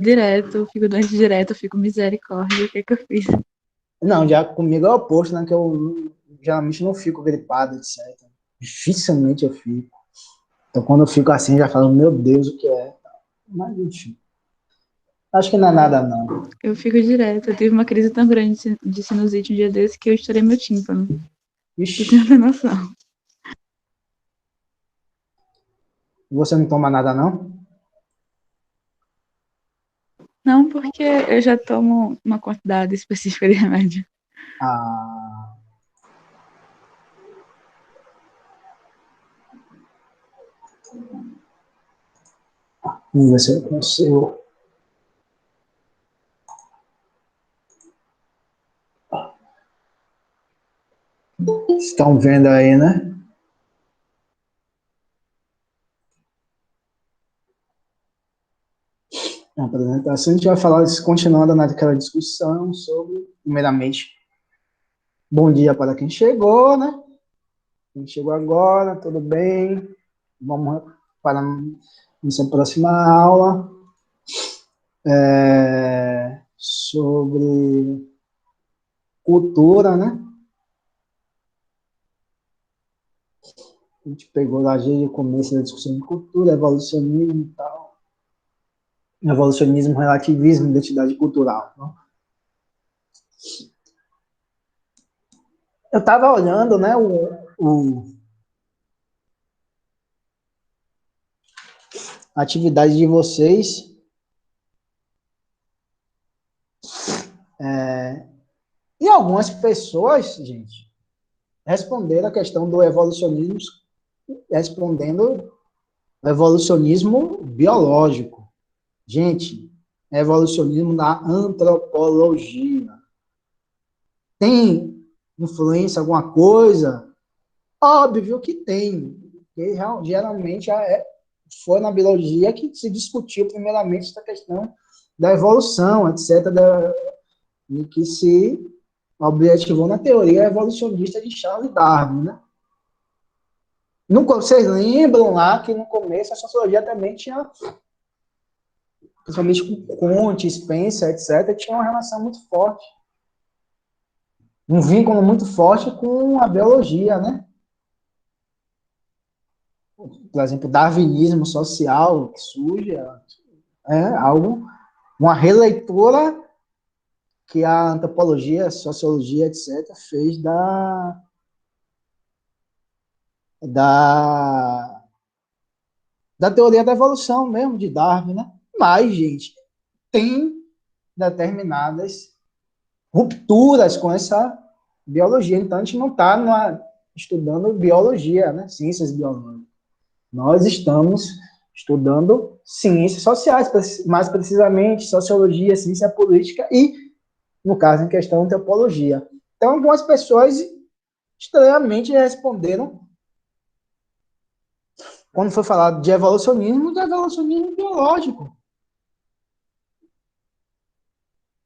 direto, eu fico doente direto, eu fico misericórdia, o que é que eu fiz? Não, já comigo é o oposto, né? Que eu geralmente não fico gripado, etc. Dificilmente eu fico. Então, quando eu fico assim, já falo, meu Deus, o que é? Mas, enfim. Acho que não é nada, não. Eu fico direto, eu tive uma crise tão grande de sinusite um dia desse que eu estourei meu tímpano. Tu tem Ixi, essa noção? você não toma nada, não? Não, porque eu já tomo uma quantidade específica de remédio. Ah, vamos ver se eu consigo. Estão vendo aí, né? A apresentação, a gente vai falar, continuando naquela discussão sobre, primeiramente, bom dia para quem chegou, né? Quem chegou agora, tudo bem? Vamos para a nossa próxima aula sobre cultura, né? A gente pegou lá desde o começo da discussão de cultura, evolucionismo e tal. Evolucionismo, relativismo, identidade cultural. Né? Eu estava olhando, né, a atividade de vocês, e algumas pessoas, gente, responderam a questão do evolucionismo, respondendo o evolucionismo biológico. Gente, evolucionismo na antropologia. Tem influência alguma coisa? Óbvio que tem. Porque geralmente foi na biologia que se discutiu primeiramente essa questão da evolução, etc., e que se objetivou na teoria evolucionista de Charles Darwin, né? Vocês lembram lá que no começo a sociologia também tinha, principalmente com Comte, Spencer, etc., tinha uma relação muito forte, um vínculo muito forte com a biologia, né? Por exemplo, darwinismo social que surge é algo, uma releitura que a antropologia, a sociologia, etc., fez da, da teoria da evolução mesmo, de Darwin, né? Mas, gente, tem determinadas rupturas com essa biologia. Então, a gente não está estudando biologia, né? Ciências biológicas. Nós estamos estudando ciências sociais, mais precisamente sociologia, ciência política e, no caso em questão, antropologia. Então, algumas pessoas estranhamente responderam, quando foi falado de evolucionismo biológico.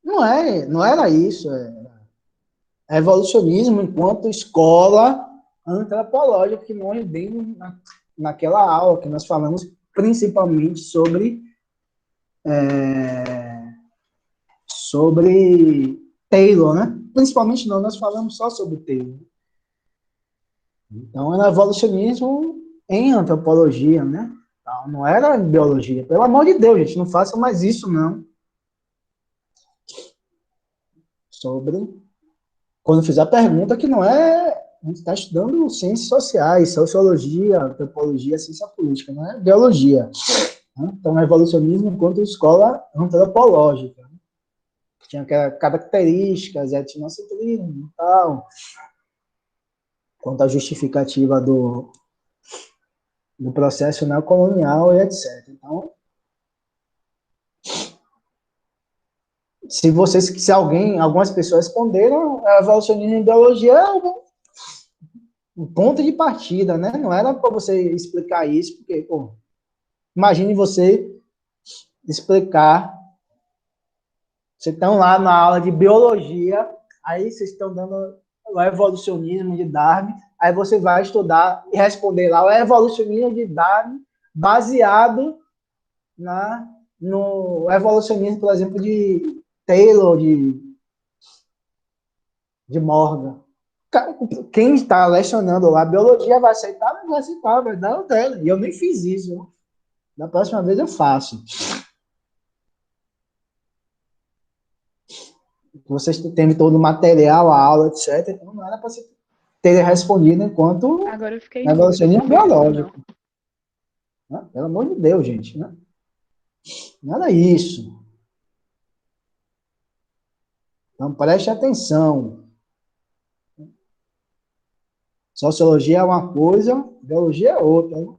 Não era isso. Evolucionismo enquanto escola antropológica que nós demos naquela aula, que nós falamos principalmente sobre Taylor, né? Principalmente não, nós falamos só sobre Taylor. Então, era evolucionismo em antropologia, né? Não era em biologia. Pelo amor de Deus, gente, não façam mais isso, não. Sobre. Quando fizer a pergunta, que não é. A gente está estudando ciências sociais, sociologia, antropologia, ciência política, não é biologia. Né? Então, evolucionismo enquanto escola antropológica. Né? Tinha características, etnocentrismo e tal, quanto à justificativa do processo neocolonial e etc. Então, algumas pessoas responderam, a evolucionismo em biologia é um ponto de partida, né? Não era para você explicar isso, porque, pô, imagine você explicar, vocês estão lá na aula de biologia, aí vocês estão dando o evolucionismo de Darwin, aí você vai estudar e responder lá o evolucionismo de Darwin baseado no evolucionismo, por exemplo, de Taylor, de Morgan. Quem está lecionando lá biologia vai aceitar, não vai aceitar, vai dar o dela. E eu nem fiz isso. Da próxima vez eu faço. Vocês têm todo o material, a aula, etc. Então não era para você ter respondido enquanto Agora eu fiquei em dúvida se evolucionismo foi isso ou não. biológico. Né? Pelo amor de Deus, gente. Né? Nada isso. Então preste atenção. Sociologia é uma coisa, biologia é outra. Né?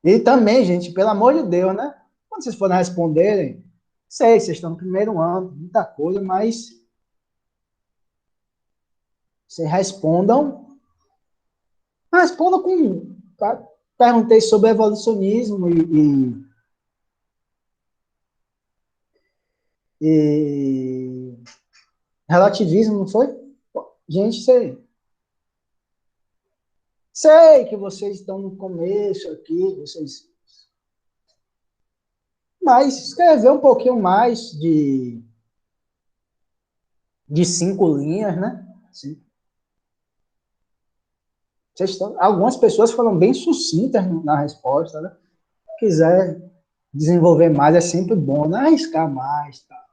E também, gente, pelo amor de Deus, né? Quando vocês forem responderem, sei, vocês estão no primeiro ano, muita coisa, mas vocês respondam com. Tá? Perguntei sobre evolucionismo e relativismo, não foi? Gente, sei que vocês estão no começo aqui, mas escrever um pouquinho mais de 5 linhas, né? Sim. Algumas pessoas foram bem sucintas na resposta, né? Se quiser desenvolver mais é sempre bom, não arriscar mais. Tá?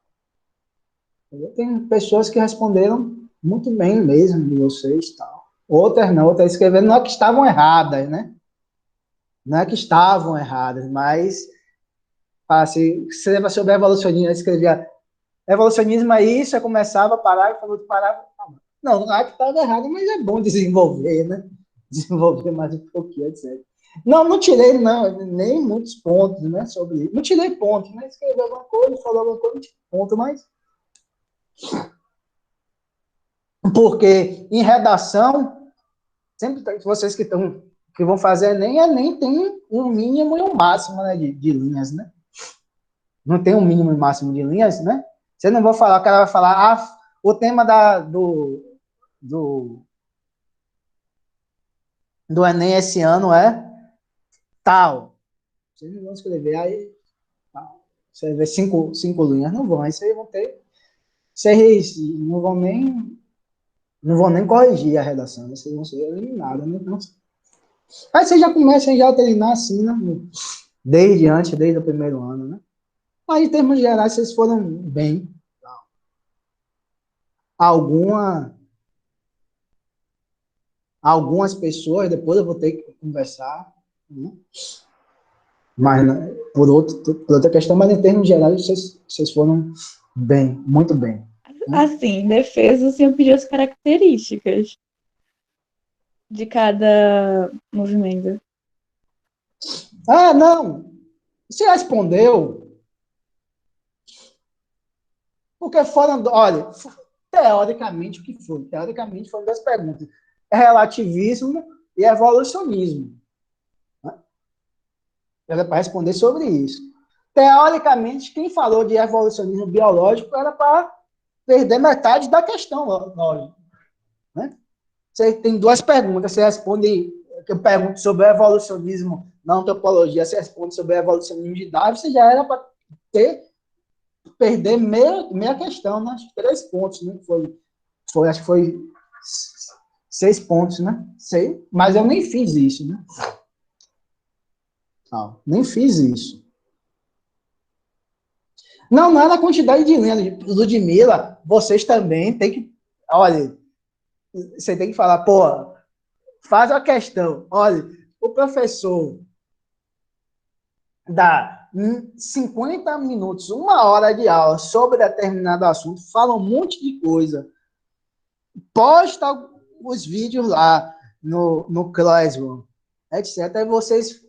Tem pessoas que responderam muito bem mesmo de vocês. Tal. Outras não, outras escrevendo não é que estavam erradas, né? Não é que estavam erradas, mas se escreva sobre evolucionismo, eu escrevia evolucionismo é isso, eu começava, parava, falou de parar. Não é que estava errado, mas é bom desenvolver, né? Desenvolver mais um pouquinho, etc. Não tirei, não, nem muitos pontos, né, sobre isso. Não tirei pontos, né? Escrevi alguma coisa, falou alguma coisa, não tirei ponto, mas... Porque em redação, sempre vocês que vão fazer nem tem um mínimo e um máximo, né, de linhas, né? Não tem um mínimo e máximo de linhas, né? Você não vai falar, o cara vai falar, o tema do, do Enem esse ano é tal. Vocês não vão escrever aí, tal. Você vê cinco linhas, não vão. Aí vocês vão ter. Vocês não vão nem corrigir a redação, vocês vão ser eliminados, né? Então, aí vocês já começam já a treinar assim, né? Desde o primeiro ano, né? Aí, em termos gerais, vocês foram bem. Alguma, algumas pessoas, depois eu vou ter que conversar, né? Mas né, por outra questão, mas em termos gerais, vocês foram bem, muito bem. Né? Assim, em defesa, o senhor pediu as características de cada movimento. Ah, não! Você respondeu, porque foram, olha, teoricamente, o que foi? Teoricamente foram 2 perguntas. É relativismo e evolucionismo. Né? Era para responder sobre isso. Teoricamente, quem falou de evolucionismo biológico era para perder metade da questão, lógico. Né? Você tem 2 perguntas, você responde, eu pergunto sobre o evolucionismo na antropologia, você responde sobre o evolucionismo de Darwin, você já era para perder meia questão, né? 3 pontos, né? Acho que foi 6 pontos, né? Sei, mas eu nem fiz isso, né? Não, nem fiz isso. Não é na quantidade de linhas. Ludmila, vocês também têm que. Olha, você tem que falar, pô, faz a questão. Olha, o professor dá 50 minutos, 1 hora de aula sobre determinado assunto, fala um monte de coisa. Posta os vídeos lá no Classroom, etc. Aí vocês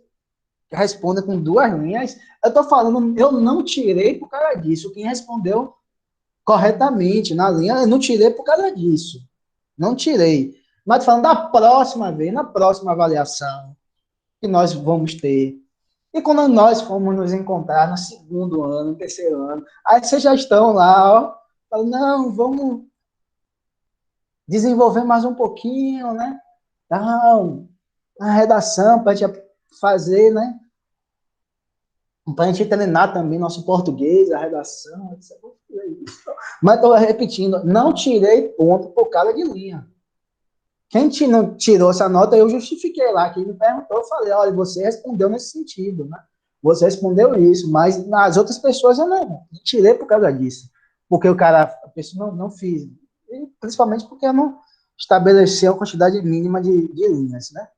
respondem com 2 linhas. Eu estou falando, eu não tirei por causa disso. Quem respondeu corretamente na linha, eu não tirei por causa disso. Não tirei. Mas falando da próxima vez, na próxima avaliação que nós vamos ter. E quando nós formos nos encontrar no segundo ano, no terceiro ano, aí vocês já estão lá, ó, falando, não, vamos desenvolver mais um pouquinho, né? Não, a redação para a gente fazer, né? para a gente treinar também nosso português, a redação, etc. Mas estou repetindo, não tirei ponto por causa de linha. Quem não tirou essa nota, eu justifiquei lá. Quem me perguntou, eu falei, olha, você respondeu nesse sentido, né? Você respondeu isso, mas nas outras pessoas eu não tirei por causa disso. Porque a pessoa não fez. E principalmente porque eu não estabeleceu a quantidade mínima de linhas, né?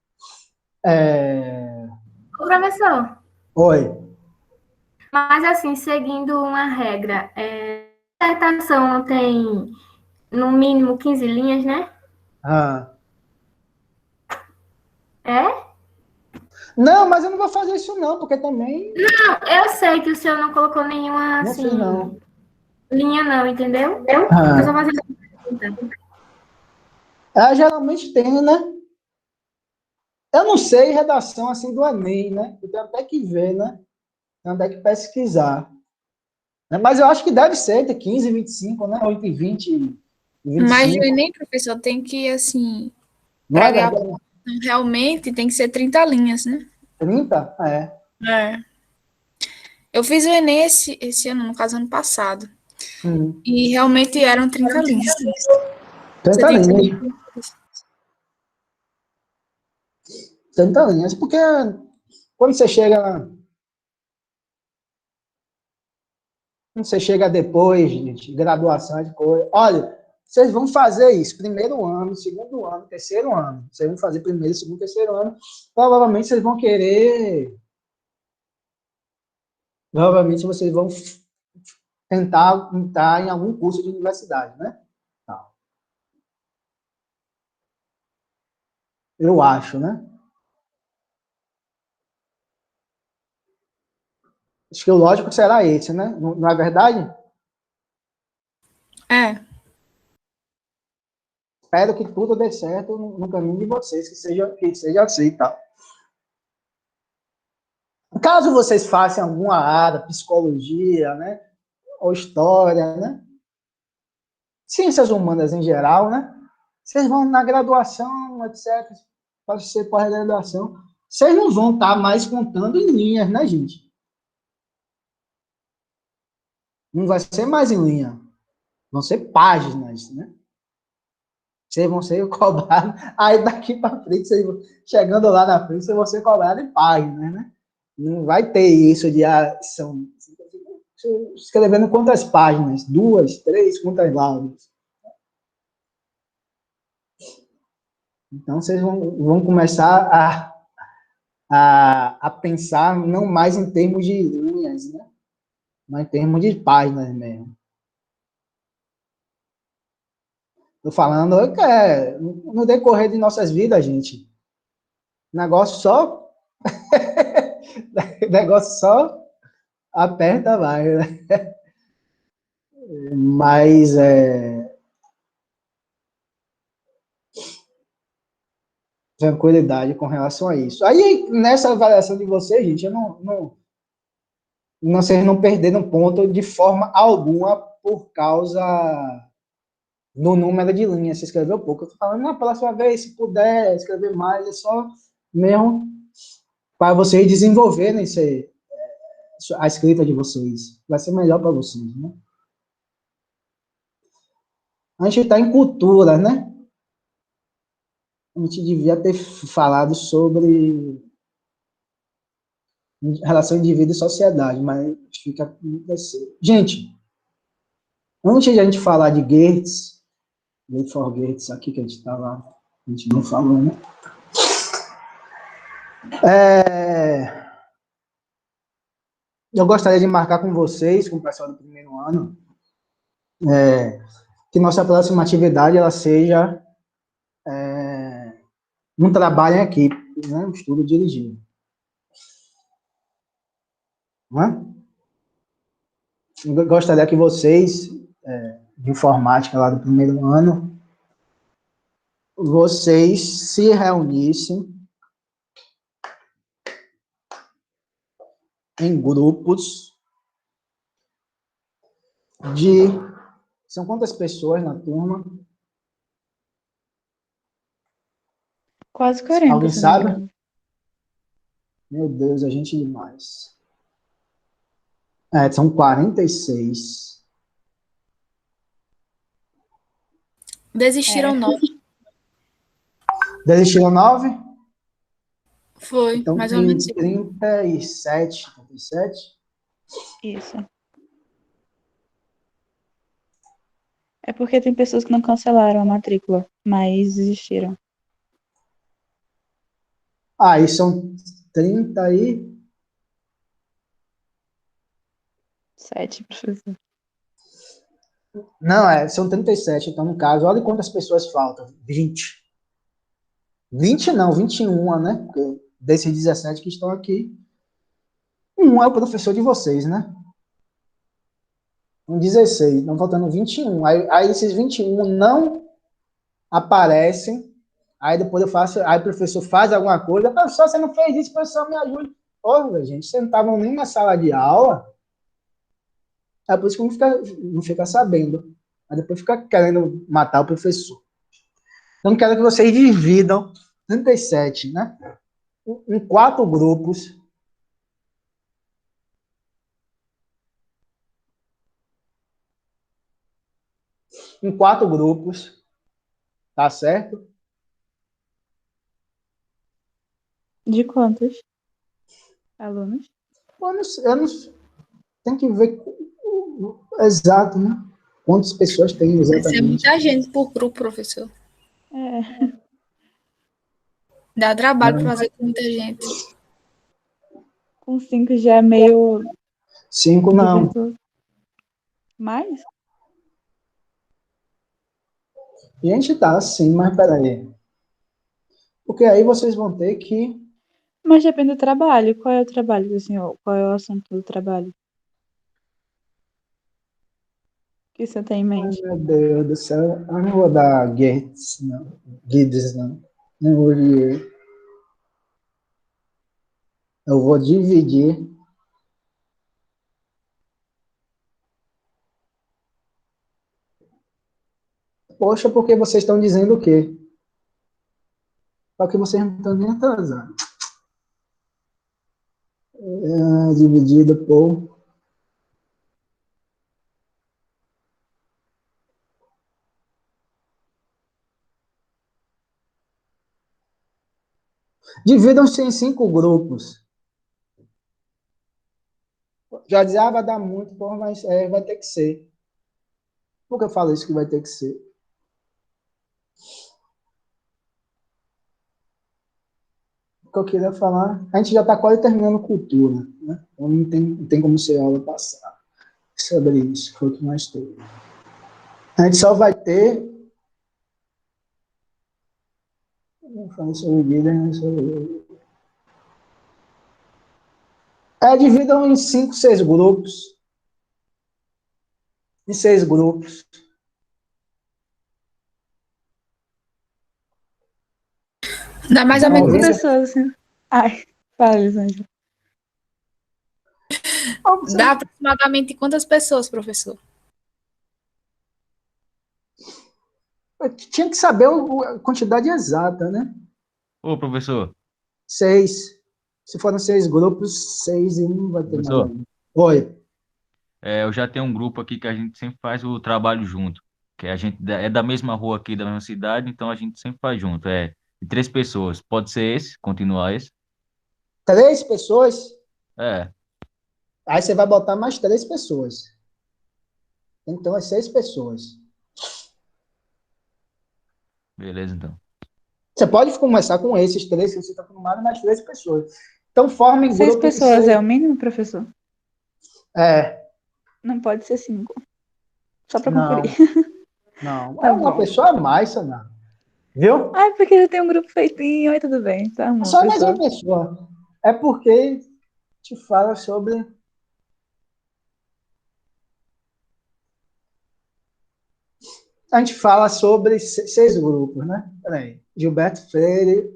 Ô, professor, Oi. mas assim, seguindo uma regra, a dissertação tem no mínimo 15 linhas, né? Ah. É? Não, mas eu não vou fazer isso não, porque também Não, eu sei que o senhor não colocou nenhuma, não fiz assim, não. linha não, entendeu? Eu só Ah. fazendo uma pergunta. Geralmente tem, né? Eu não sei redação assim do Enem, né? Eu tenho até que ver, né? Tenho até que pesquisar. Né? Mas eu acho que deve ser entre 15 e 25, né? Ou entre 20 e Mas o 25. Enem, professor, tem que, assim, Não para é ganhar verdade? ponto, realmente tem que ser 30 linhas, né? 30? É. É. Eu fiz o Enem esse ano, no caso, ano passado. Hum. E realmente eram 30 linhas. Você 30 tem que saber. linhas. 30 linhas. Porque quando você chega, quando você chega depois de graduação, de coisa, olha, vocês vão fazer isso, primeiro ano, segundo ano, terceiro ano. Vocês vão fazer primeiro, segundo, terceiro ano. Provavelmente vocês vão querer. Provavelmente vocês vão tentar entrar em algum curso de universidade, né? Tá. Eu acho, né? Acho que o lógico será esse, né? Não é verdade? É. Espero que tudo dê certo no caminho de vocês, que seja assim, tá? Caso vocês façam alguma área, psicologia, né? Ou história, né? Ciências humanas em geral, né? Vocês vão na graduação, etc. Pode ser pós-graduação. Vocês não vão estar mais contando em linhas, né, gente? Não vai ser mais em linha. Vão ser páginas, né? Vocês vão ser cobrados. Aí daqui para frente, chegando lá na frente, vocês vão ser cobrados em páginas, né? Não vai ter isso de escrevendo quantas páginas? 2, 3, quantas laudas? Então, vocês vão começar a pensar não mais em termos de linhas, né? Mas em termos de páginas mesmo. Estou falando que no decorrer de nossas vidas, gente. Negócio só. Negócio só aperta mais, né? Mas tranquilidade com relação a isso. Aí, nessa avaliação de vocês, gente, vocês não perderam ponto de forma alguma por causa do número de linhas. Você escreveu pouco. Eu estou falando, na próxima vez, se puder escrever mais, é só mesmo para vocês desenvolverem a escrita de vocês. Vai ser melhor para vocês, né? A gente está em cultura, né? A gente devia ter falado sobre relação indivíduo e sociedade, mas fica muito assim. Gente, antes de a gente falar de Gates, for Gates aqui que a gente estava, a gente não falou, né? Eu gostaria de marcar com vocês, com o pessoal do primeiro ano, que nossa próxima atividade ela seja um trabalho em equipe, né? Um estudo dirigido. Não é? Eu gostaria que vocês, de informática lá do primeiro ano, vocês se reunissem em grupos de... São quantas pessoas na turma? Quase 40, Alguém se não me sabe? engano. Meu Deus, a gente demais. São 46. Desistiram É. 9. Desistiram 9? Foi, Então mais ou menos tem isso. 37. 37? Isso. É porque tem pessoas que não cancelaram a matrícula, mas desistiram. Aí são 30 aí. 7, professor. Não, são 37. Então, no caso, olha quantas pessoas faltam. 20. 20 não, 21, né? Porque desses 17 que estão aqui, um é o professor de vocês, né? 16, estão faltando 21. Aí esses 21 não aparecem. Aí depois eu faço, aí o professor faz alguma coisa. Professor, você não fez isso, professor, me ajude. Ô, gente, vocês não estavam nem na sala de aula. É por isso que não fica sabendo. Aí depois fica querendo matar o professor. Então, quero que vocês dividam 37, né? Em 4 grupos. Em 4 grupos, tá certo? De quantos alunos? Eu não tem que ver exato, né? Quantas pessoas tem Vai ser exatamente. muita gente por grupo, professor. É, Dá trabalho Não. para fazer com muita gente. com 5 já é meio 5 não. dificultoso. Mais? Gente, tá assim, mas peraí. Porque aí vocês vão ter que. Mas depende do trabalho. Qual é o trabalho do senhor? Qual é o assunto do trabalho que você tem em Ai, mente? meu Deus do céu. Eu não vou dar Gates, não. Guides, não. Não vou dividir. Eu vou dividir. Poxa, porque vocês estão dizendo o quê? Só que vocês não estão nem atrasados. Dividido por. Dividam-se em 5 grupos. Já dizia, vai dar muito, porra, mas vai ter que ser. Por que eu falo isso que vai ter que ser? O que eu queria falar, a gente já está quase terminando cultura, né? Então não tem como ser aula passar sobre isso, foi o que mais teve. A gente só vai ter. Vou falar sobre vida, né? Dividam em 5, 6 grupos. Em 6 grupos. Dá mais ou Vamos menos ver. isso. Pessoas assim. Ai, fala, Elisângela. Dá aproximadamente quantas pessoas, professor? Tinha que saber a quantidade exata, né? Ô, professor, 6. Se forem 6 grupos, 6 e 1 vai ter mais professor, algum. Oi. eu já tenho um grupo aqui que a gente sempre faz o trabalho junto, que a gente é da mesma rua aqui, da mesma cidade, então a gente sempre faz junto, de 3 pessoas. Pode ser esse, continuar esse? 3 pessoas, É, aí você vai botar mais 3 pessoas. Então, 6 pessoas. beleza então. Você pode começar com esses 3, se você está acostumado, mais 3 pessoas. Então, formem 6 grupos de pessoas 6. é o mínimo, professor? É, Não pode ser 5. Só pra conferir. não, não. Tá Uma bom. pessoa a mais, Sana. Viu? Ai, porque já tem um grupo feitinho. Ai, tudo bem. Tá É uma só mais uma pessoa. pessoa. É porque te fala sobre. A gente fala sobre 6 grupos, né? Peraí. Gilberto Freire,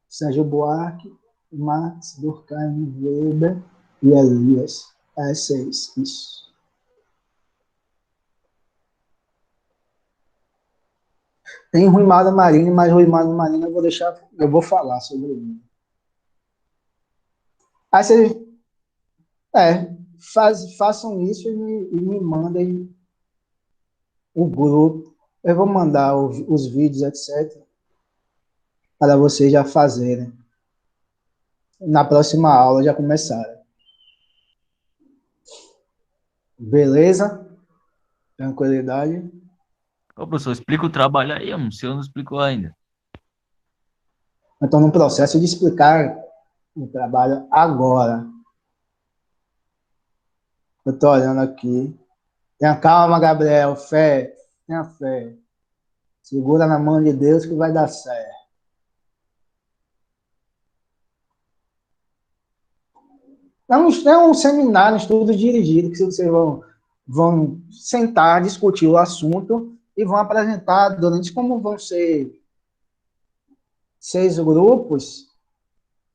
Sérgio Buarque, Marx, Durkheim, Weber e Elias. 6, isso. Tem Rui Mario Marini, mas Rui Mario Marini eu vou falar sobre ele. Aí você, façam isso e me mandem o grupo. Eu vou mandar os vídeos, etc., para vocês já fazerem. Na próxima aula já começarem. Beleza? Tranquilidade? Ô, professor, explica o trabalho aí, o senhor não explicou ainda. Estou no processo de explicar o trabalho agora. Eu estou olhando aqui. Tenha calma, Gabriel. Fé. Tenha fé. Segura na mão de Deus que vai dar certo. É um seminário, um estudo dirigido, que vocês vão sentar, discutir o assunto e vão apresentar durante, como vão ser 6 grupos,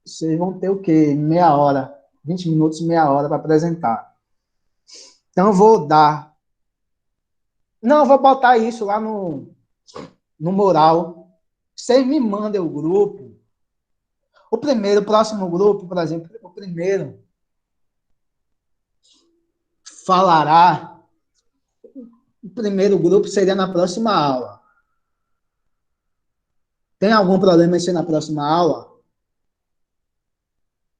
vocês vão ter o quê? Meia hora, 20 minutos, meia hora para apresentar. Então, eu vou dar. Não, eu vou botar isso lá no mural. Vocês me mandem o grupo. O próximo grupo, por exemplo, o primeiro falará. O primeiro grupo seria na próxima aula. Tem algum problema em ser na próxima aula?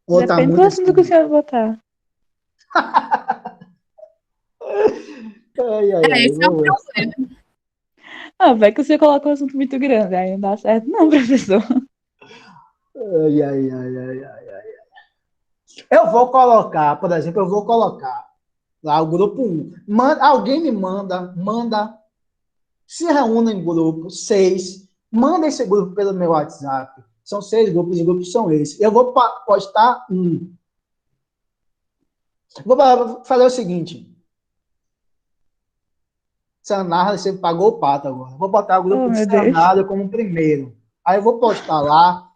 Ou tá Depende do muito assunto que o senhor botar. Esse é o vou ver. problema. Ah, vai que você coloca um assunto muito grande, aí não dá certo, não, professor. Ai. Eu vou colocar, por exemplo, lá o grupo 1. Alguém me manda, se reúna em grupo 6, manda esse grupo pelo meu WhatsApp. São 6 grupos, os grupos são esses. Eu vou postar um. Vou fazer o seguinte. Sanarra, você pagou o pato agora. Vou botar o grupo Oh, de meu Deus. Sanarra como primeiro. Aí eu vou postar lá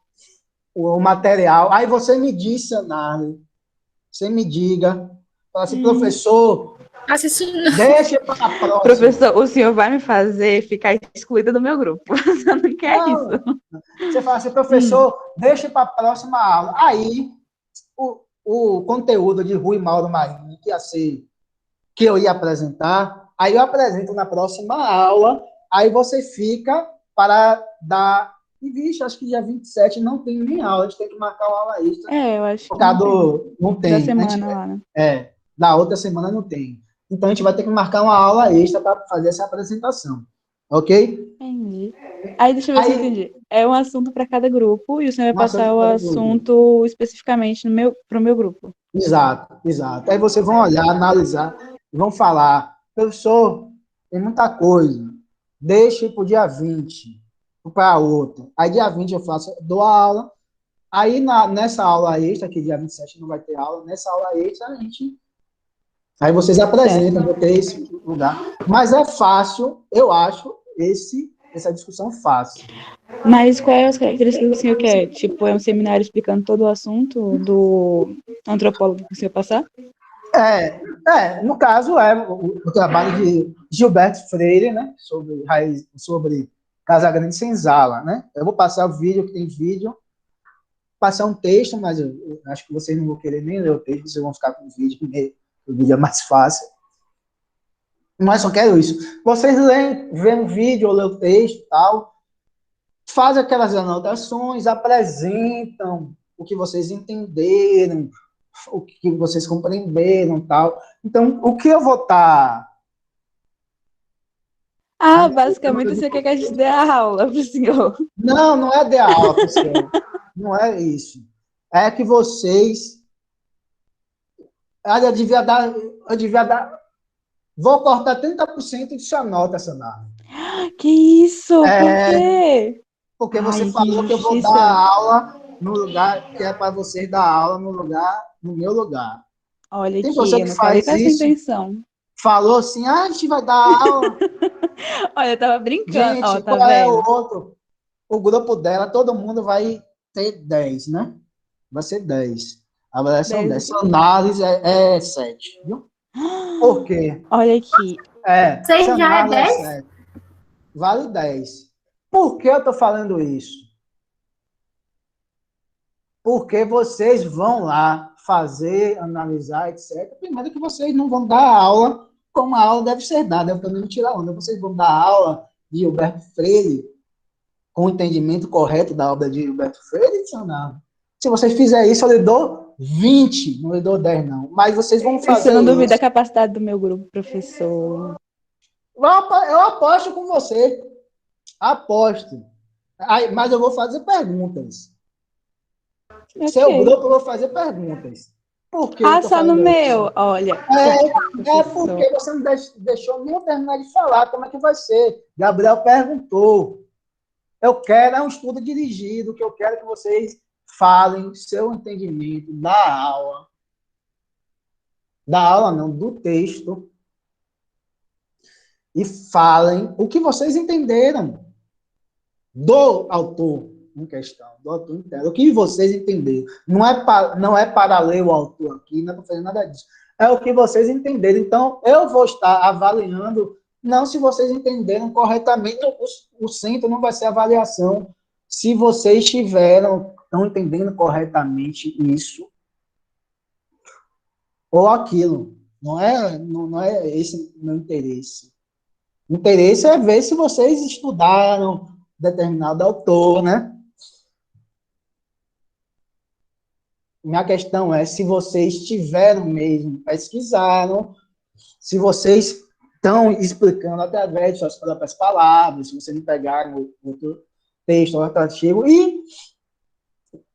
o material. Aí você me diz, Sanarra. Você me diga. Fala assim, professor, Faça isso não. deixa para a próxima. Professor, o senhor vai me fazer ficar excluída do meu grupo. Você não quer isso. Você fala assim, professor, deixa para a próxima aula. Aí, o conteúdo de Rui Mauro Marinho, que eu ia apresentar, aí eu apresento na próxima aula, aí você fica para dar... E, vixe, acho que dia 27 não tem nem aula, a gente tem que marcar uma aula extra. Eu acho Por que causa não tem. Da semana lá, né? Da outra semana não tem. Então, a gente vai ter que marcar uma aula extra para fazer essa apresentação. Ok? Entendi. Aí, deixa eu ver se eu entendi. É um assunto para cada grupo e o senhor vai passar o para assunto especificamente para o meu grupo. Exato. Aí vocês vão olhar, analisar, vão falar, professor, tem muita coisa, deixe para o dia 20, para outro. Aí dia 20 dou a aula, aí nessa aula extra, que dia 27 não vai ter aula, nessa aula extra aí vocês apresentam, vou ter esse lugar. Mas é fácil, eu acho, essa discussão fácil. Mas quais as características que o senhor quer? Tipo, é um seminário explicando todo o assunto do antropólogo que o senhor passar? No caso, o trabalho de Gilberto Freire, né, sobre Casagrande Senzala, né? Eu vou passar o vídeo, que tem vídeo, passar um texto, mas eu acho que vocês não vão querer nem ler o texto, vocês vão ficar com o vídeo, porque o vídeo é mais fácil. Mas só quero isso. Vocês veem o vídeo, ou lê o texto e tal, fazem aquelas anotações, apresentam o que vocês entenderam, o que vocês compreenderam e tal. Então, o que eu vou estar... Basicamente você quer que a gente dê a aula pro senhor. Não é dar aula pro senhor. Não é isso. É que vocês... Eu devia dar... Vou cortar 30% de sua nota, Sanara. Que isso? Por quê? Porque você Ai, falou que eu vou dar aula no lugar que é para vocês dar aula no meu lugar. Olha Tem aqui, pessoa eu que não falei faz com essa isso, intenção. falou assim, a gente vai dar aula. Olha, eu tava brincando. Gente, Ó, tá qual é vendo? o outro? O grupo dela, todo mundo vai ter 10, né? Vai ser 10. A avaliação 10. Sua análise é 7, viu? Por quê? Olha aqui. Vocês já é 10? 7. Vale 10. Por que eu tô falando isso? Porque vocês vão lá fazer, analisar, etc. Primeiro que vocês não vão dar aula como a aula deve ser dada, eu também não tirar onda. Vocês vão dar aula de Gilberto Freire com o entendimento correto da obra de Gilberto Freire, não. Se vocês fizerem isso, eu lhe dou 20, não lhe dou 10, não. Mas vocês vão fazer Você não duvida isso. da capacidade do meu grupo, professor. Eu aposto com você. Aposto. Aí, mas eu vou fazer perguntas. Ok. Seu grupo, eu vou fazer perguntas. Por que eu tô Só no falando meu, isso? olha. É porque você não deixou nem eu terminar de falar. Como é que vai ser? Gabriel perguntou. Eu quero um estudo dirigido, que eu quero que vocês falem seu entendimento da aula. Da aula não, do texto. E falem o que vocês entenderam do autor em questão, do autor inteiro. O que vocês entenderam. Não é para ler o autor aqui, não é para fazer nada disso. É o que vocês entenderam. Então, eu vou estar avaliando, não se vocês entenderam corretamente, o centro não vai ser avaliação. Se vocês estão entendendo corretamente isso ou aquilo. Não é esse o meu interesse. O interesse é ver se vocês estudaram determinado autor, né? Minha questão é se vocês tiveram mesmo, pesquisaram, se vocês estão explicando através de suas próprias palavras, se vocês não pegaram outro texto, outro artigo, e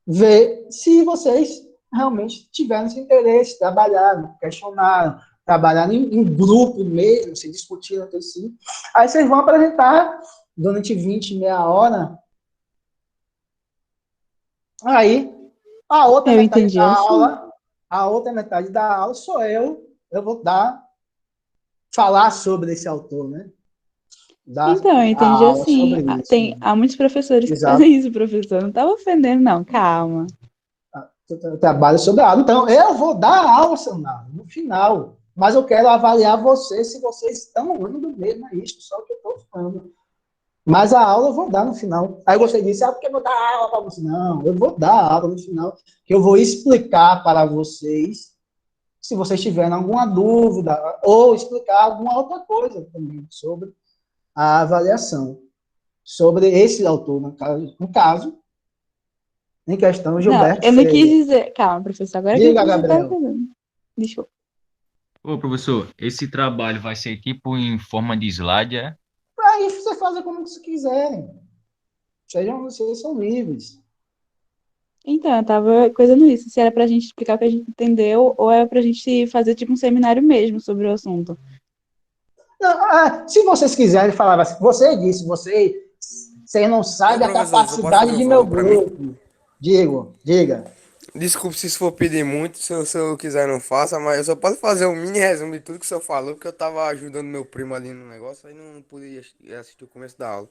ver se vocês realmente tiveram esse interesse, trabalharam, questionaram, trabalharam em grupo mesmo, se discutiram entre si. Aí vocês vão apresentar durante 20, meia hora. Aí, a outra metade da aula, a outra metade da aula sou eu vou falar sobre esse autor, né? Então, eu entendi assim. Há muitos professores que fazem isso, professor. Não estava ofendendo, não. Calma. Eu trabalho sobre a aula. Então, eu vou dar a aula, seu Nado, no final. Mas eu quero avaliar vocês, se vocês estão indo mesmo a isso, só o que eu estou falando. Mas a aula eu vou dar no final. Aí você disse, porque eu vou dar aula para você. Não, eu vou dar a aula no final, que eu vou explicar para vocês, se vocês tiverem alguma dúvida, ou explicar alguma outra coisa também sobre a avaliação, sobre esse autor, no caso em questão, Gilberto Freire. Eu não quis dizer... Calma, professor, agora Diga, que você Gabriel. está fazendo. Desculpa. Ô, professor, esse trabalho vai ser tipo em forma de slide, é? Aí você faz como vocês quiserem. Vocês são livres. Então, eu tava coisando isso, se era pra gente explicar o que a gente entendeu, ou era pra gente fazer tipo um seminário mesmo sobre o assunto. Não, se vocês quiserem falar assim, você disse, vocês não sabem a capacidade de meu grupo. Diga. Desculpe se isso for pedir muito, se eu quiser não faça, mas eu só posso fazer um mini resumo de tudo que o senhor falou, porque eu tava ajudando meu primo ali no negócio, aí não podia assistir o começo da aula.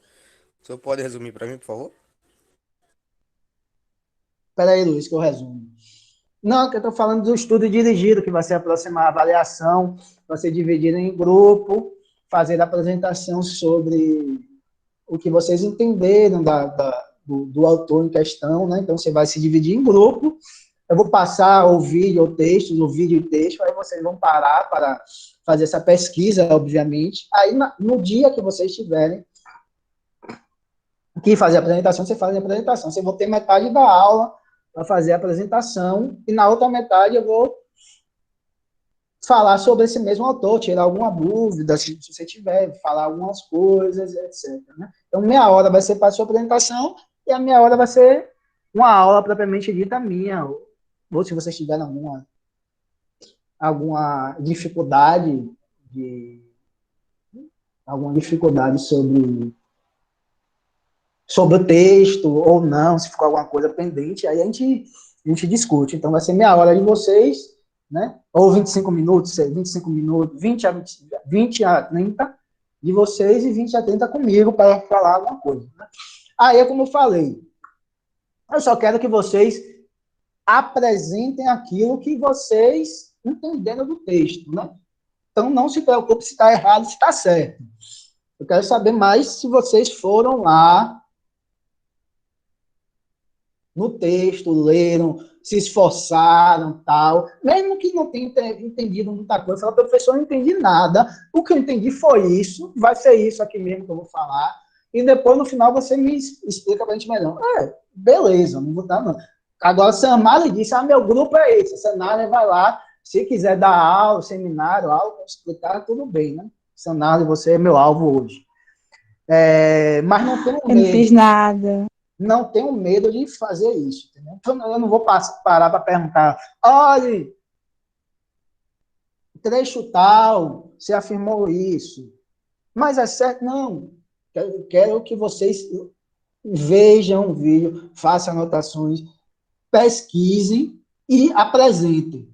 O senhor pode resumir para mim, por favor? Espera aí, Luiz, que eu resumo. Não, que eu estou falando do estudo dirigido, que vai ser aproximar a avaliação, vai ser dividido em grupo, fazer a apresentação sobre o que vocês entenderam do autor em questão, né? Então, você vai se dividir em grupo. Eu vou passar o vídeo e texto, aí vocês vão parar para fazer essa pesquisa, obviamente. Aí, no dia que vocês tiverem que fazer a apresentação, você faz a apresentação. Você vai ter metade da aula para fazer a apresentação, e na outra metade eu vou falar sobre esse mesmo autor, tirar alguma dúvida, se você tiver, falar algumas coisas, etc. Né? Então, meia hora vai ser para a sua apresentação, e a meia hora vai ser uma aula propriamente dita minha, ou se vocês tiverem alguma dificuldade sobre o texto, ou não, se ficou alguma coisa pendente, aí a gente discute. Então, vai ser meia hora de vocês, né? Ou 25 minutos, 20 a 30 de vocês e 20 a 30 comigo para falar alguma coisa. Né? Aí, como eu falei, eu só quero que vocês apresentem aquilo que vocês entenderam do texto, né? Então, não se preocupe se está errado, se está certo. Eu quero saber mais se vocês foram lá no texto, leram, se esforçaram, tal, mesmo que não tenham entendido muita coisa, fala, professor, eu não entendi nada, o que eu entendi foi isso, vai ser isso aqui mesmo que eu vou falar, e depois, no final, você me explica pra gente melhor. Beleza, não vou dar, não. Agora, Samara disse, meu grupo é esse, Samara vai lá, se quiser dar aula, seminário, aula, explicar, tudo bem, né? Samara, você é meu alvo hoje. Mas não tenho Eu não fiz medo. nada. Não tenho medo de fazer isso. Entendeu? Então, eu não vou parar para perguntar, olha, trecho tal, você afirmou isso. Mas é certo? Não. Quero que vocês vejam o vídeo, façam anotações, pesquisem e apresentem.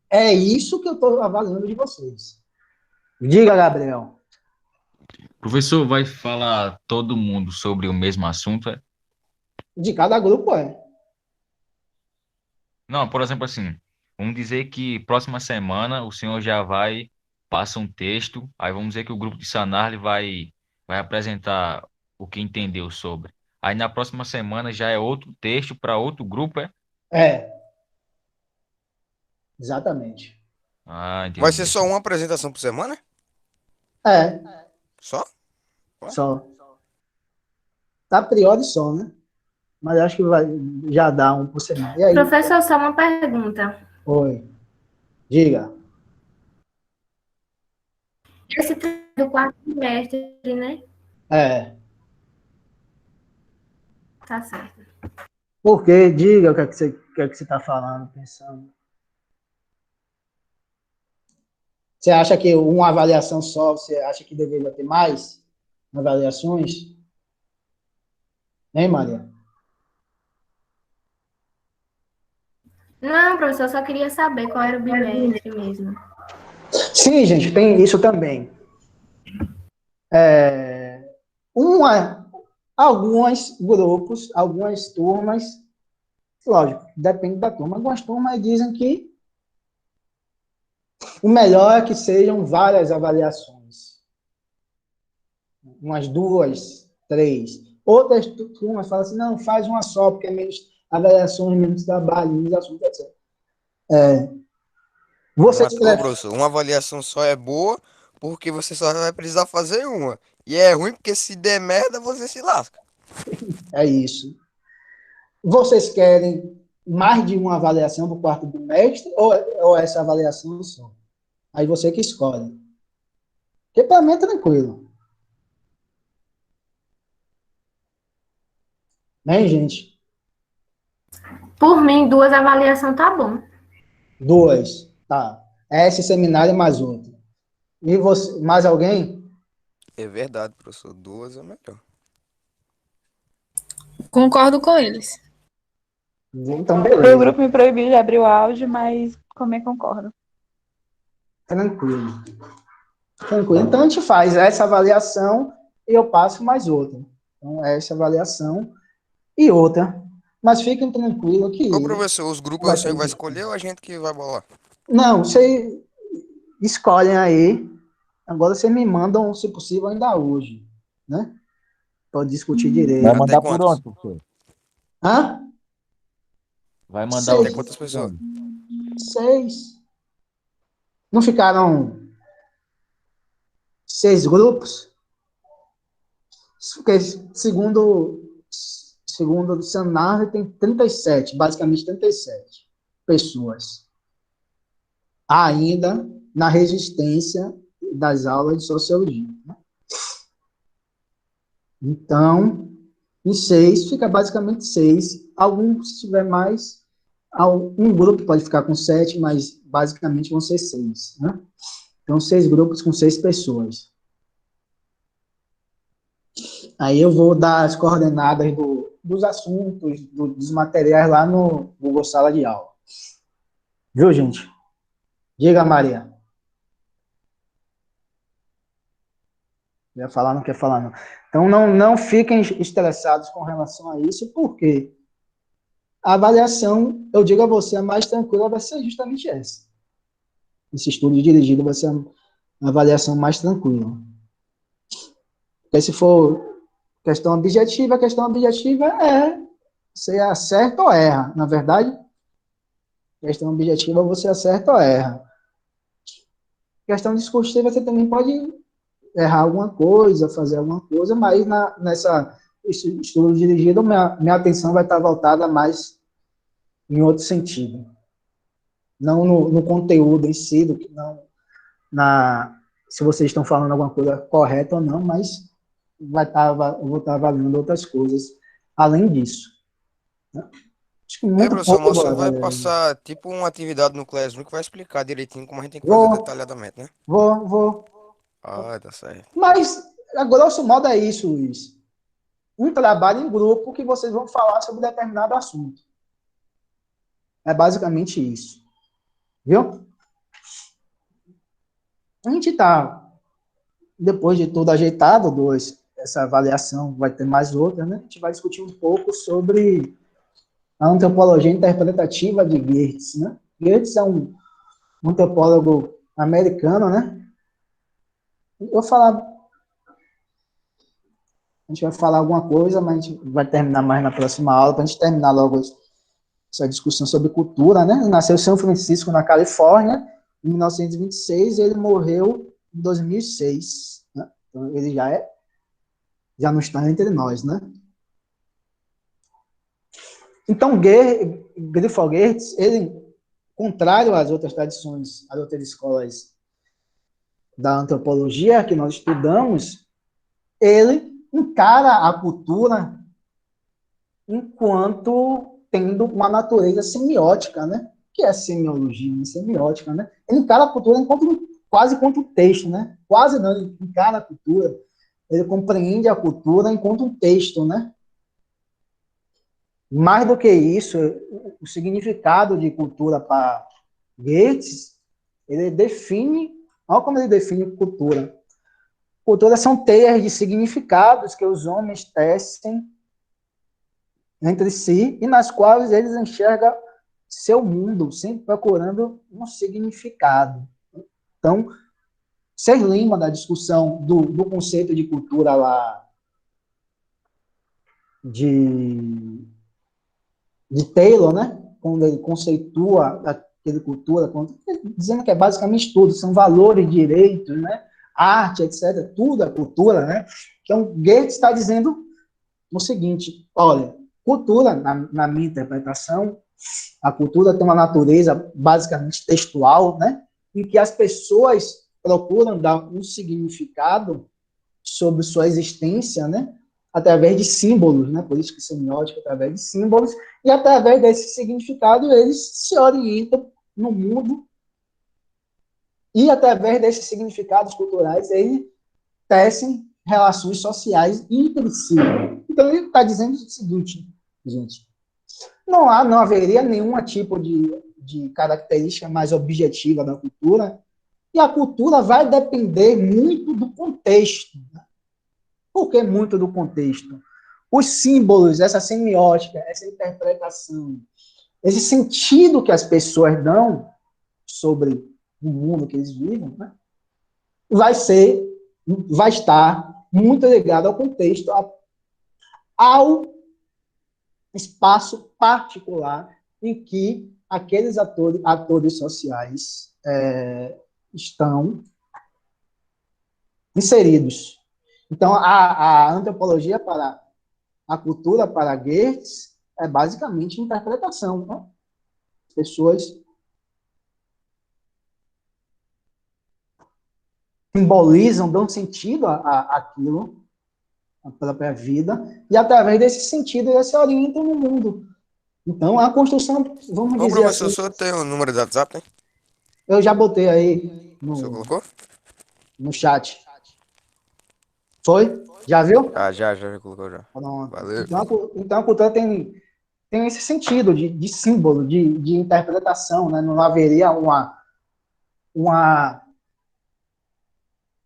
É isso que eu estou avaliando de vocês. Diga, Gabriel. Professor, vai falar todo mundo sobre o mesmo assunto? De cada grupo é. Não, por exemplo, assim, vamos dizer que próxima semana o senhor já vai, passa um texto, aí vamos dizer que o grupo de Sanarli vai apresentar o que entendeu sobre. Aí na próxima semana já é outro texto para outro grupo, é? É, exatamente. Ah, Vai ser entendi. só uma apresentação por semana? É, Só? só. A priori só, né? Mas acho que vai já dar um por semana. E aí? Professor, só uma pergunta. Oi. Diga. Esse treino do quarto trimestre, né? É. Tá certo. Por quê? Diga o que é que você está falando, pensando. Você acha que uma avaliação só, você acha que deveria ter mais avaliações? Hein, Maria? Não, professor, eu só queria saber qual era o bimestre mesmo. Sim, gente, tem isso também. Alguns grupos, algumas turmas, lógico, depende da turma. Algumas turmas dizem que o melhor é que sejam várias avaliações. Umas duas, três. Outras turmas falam assim, não, faz uma só, porque é menos avaliações, menos trabalho, menos assuntos, etc. Você Professor, uma avaliação só é boa porque você só vai precisar fazer uma. E é ruim porque se der merda, você se lasca. É isso. Vocês querem mais de uma avaliação para o quarto bimestre ou essa avaliação só? Aí você que escolhe. Porque para mim é tranquilo. Né, gente? Por mim, 2 avaliações tá bom. 2. Tá. Esse seminário mais outro. E você, mais alguém? É verdade, professor. 2 é melhor. Concordo com eles. Então, O beleza. grupo me proibiu de abrir o áudio, mas também concordo. Tranquilo. Tranquilo. Então, a gente faz essa avaliação e eu passo mais outra. Então, essa avaliação e outra. Mas fiquem tranquilos que Ô, professor, os grupos vai o ter senhor um vai grupo. escolher ou a gente que vai bolar? Não, vocês escolhem aí. Agora vocês me mandam, se possível, ainda hoje. Né? Para discutir Vai direito. Até mandar por quantos? onde, professor? Hã? Vai mandar o Até Seis. link quantas por pessoas? onde? 6. Não ficaram 6 grupos? Porque segundo o Sanar, tem 37, basicamente 37 pessoas. Ainda na resistência das aulas de sociologia. Né? Então, em 6, fica basicamente 6. Alguns, se tiver mais, um grupo pode ficar com 7, mas basicamente vão ser 6. Né? Então, 6 grupos com 6 pessoas. Aí eu vou dar as coordenadas dos assuntos, dos materiais lá no Google Sala de Aula. Viu, gente? Diga, Maria. Quer falar, não quer falar, não. Então, não fiquem estressados com relação a isso, porque a avaliação, eu digo a você, a mais tranquila vai ser justamente essa. Esse estudo dirigido vai ser a avaliação mais tranquila. Porque se for a questão objetiva é você acerta ou erra. Na verdade, questão objetiva, você acerta ou erra. Questão discursiva, você também pode errar alguma coisa, fazer alguma coisa, mas nessa estudo dirigido, minha atenção vai estar voltada mais em outro sentido. Não no conteúdo em si, do que não se vocês estão falando alguma coisa correta ou não, mas eu vou estar avaliando outras coisas além disso. Né? Acho que muito Professor, pouco. mas você vai passar tipo uma atividade no Classroom que vai explicar direitinho como a gente tem que fazer Vou, detalhadamente, né? vou. Ah, tá certo. Mas, a grosso modo, é isso, Luiz. Um trabalho em grupo que vocês vão falar sobre determinado assunto. É basicamente isso. Viu? A gente está, depois de tudo ajeitado, essa avaliação vai ter mais outra, né? A gente vai discutir um pouco sobre a antropologia interpretativa de Geertz, né? Geertz é um antropólogo americano, né? A gente vai falar alguma coisa, mas a gente vai terminar mais na próxima aula, para a gente terminar logo essa discussão sobre cultura, né? Ele nasceu em São Francisco, na Califórnia, em 1926, e ele morreu em 2006, né? Então, ele já não está entre nós, né? Então, Grifo Geertz, ele, contrário às outras tradições, às outras escolas da antropologia que nós estudamos, ele encara a cultura enquanto tendo uma natureza semiótica, né? Que é semiologia, semiótica, né? Ele encara a cultura quase enquanto um texto, né? Quase não, ele encara a cultura, ele compreende a cultura enquanto um texto, né? Mais do que isso, o significado de cultura para Geertz, ele define, olha como ele define cultura. Cultura são teias de significados que os homens tecem entre si e nas quais eles enxergam seu mundo, sempre procurando um significado. Então, vocês lembram da discussão do conceito de cultura lá de Taylor, né? Quando ele conceitua aquele cultura, dizendo que é basicamente tudo, são valores, direitos, né? Arte, etc. Tudo é cultura, né? Então, Geertz está dizendo o seguinte, olha, cultura, na minha interpretação, a cultura tem uma natureza basicamente textual, né? Em que as pessoas procuram dar um significado sobre sua existência, né? Através de símbolos, né? Por isso que semiótica, através de símbolos, e através desse significado eles se orientam no mundo e através desses significados culturais eles tecem relações sociais entre si. Então ele está dizendo o seguinte, gente, não haveria nenhum tipo de característica mais objetiva da cultura, e a cultura vai depender muito do contexto. Por que muito do contexto? Os símbolos, essa semiótica, essa interpretação, esse sentido que as pessoas dão sobre o mundo que eles vivem, né, vai estar muito ligado ao contexto, ao espaço particular em que aqueles atores sociais estão inseridos. Então, a antropologia para a cultura, para Geertz, é basicamente interpretação. Né? As pessoas simbolizam, dão sentido àquilo, à própria vida, e através desse sentido eles se orientam no mundo. Então, a construção, vamos Ô, dizer professor, assim, o senhor tem o número do WhatsApp, né? eu já botei aí O senhor colocou? no chat. Foi? Já viu? Já colocou já. Pronto. Valeu. Então a cultura tem esse sentido de símbolo, de interpretação, né? Não haveria uma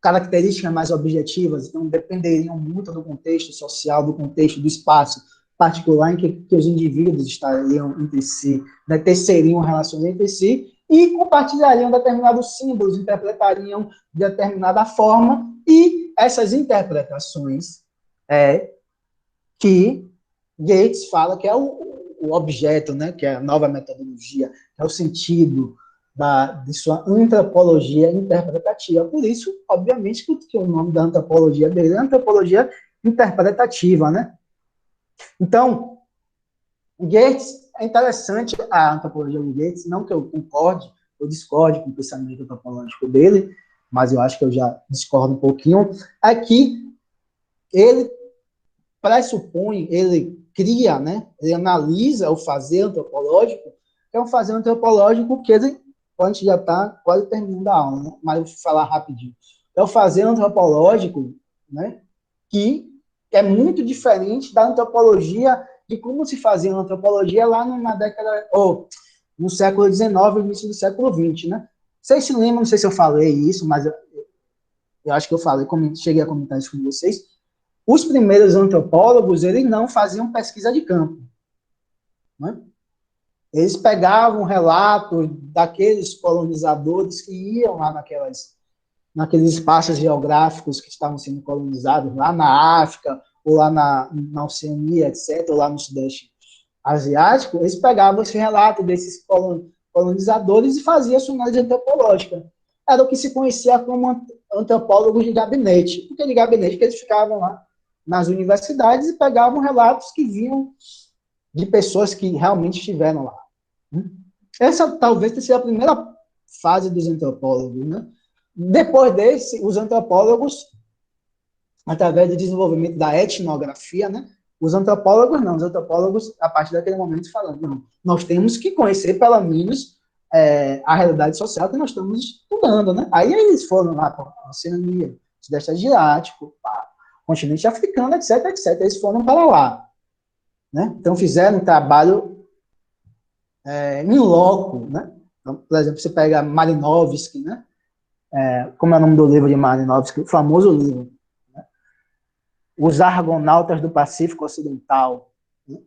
característica mais objetivas, então dependeriam muito do contexto social, do contexto do espaço particular em que os indivíduos estariam entre si, né? Teceriam relações entre si e compartilhariam determinados símbolos, interpretariam de determinada forma, e essas interpretações que Gates fala que é o objeto, né, que é a nova metodologia, que é o sentido de sua antropologia interpretativa. Por isso, obviamente, que o nome da antropologia dele é antropologia interpretativa, né? Então, Gates, é interessante a antropologia do Gates, não que eu concorde, eu discorde com o pensamento antropológico dele, mas eu acho que eu já discordo um pouquinho, é que ele pressupõe, ele cria, né? Ele analisa o fazer antropológico, que é um fazer antropológico que ele, a gente já está quase terminando a aula, né? Mas eu vou falar rapidinho. É o fazer antropológico, né? Que é muito diferente da antropologia, de como se fazia a antropologia lá na década, ou no século XIX, início do século XX, né? Vocês se lembram, não sei se eu falei isso, mas eu acho que eu falei, cheguei a comentar isso com vocês. Os primeiros antropólogos, eles não faziam pesquisa de campo, né? Eles pegavam relatos daqueles colonizadores que iam lá naqueles espaços geográficos que estavam sendo colonizados, lá na África, ou lá na Oceania, etc., ou lá no Sudeste Asiático, eles pegavam esse relato desses colonizadores e faziam sua análise antropológica. Era o que se conhecia como antropólogos de gabinete. Porque de gabinete que eles ficavam lá nas universidades e pegavam relatos que vinham de pessoas que realmente estiveram lá. Essa talvez tenha sido a primeira fase dos antropólogos, né? Depois desse, os antropólogos, através do desenvolvimento da etnografia, né? Os antropólogos, a partir daquele momento, falando, não, nós temos que conhecer, pelo menos, a realidade social que nós estamos estudando, né? Aí eles foram lá para a Oceania, Sudeste Asiático, continente africano, etc, etc. Eles foram para lá, né? Então, fizeram um trabalho em loco, né? Então, por exemplo, você pega Malinowski, né? Como é o nome do livro de Malinowski? O famoso livro, né? Os Argonautas do Pacífico Ocidental, né?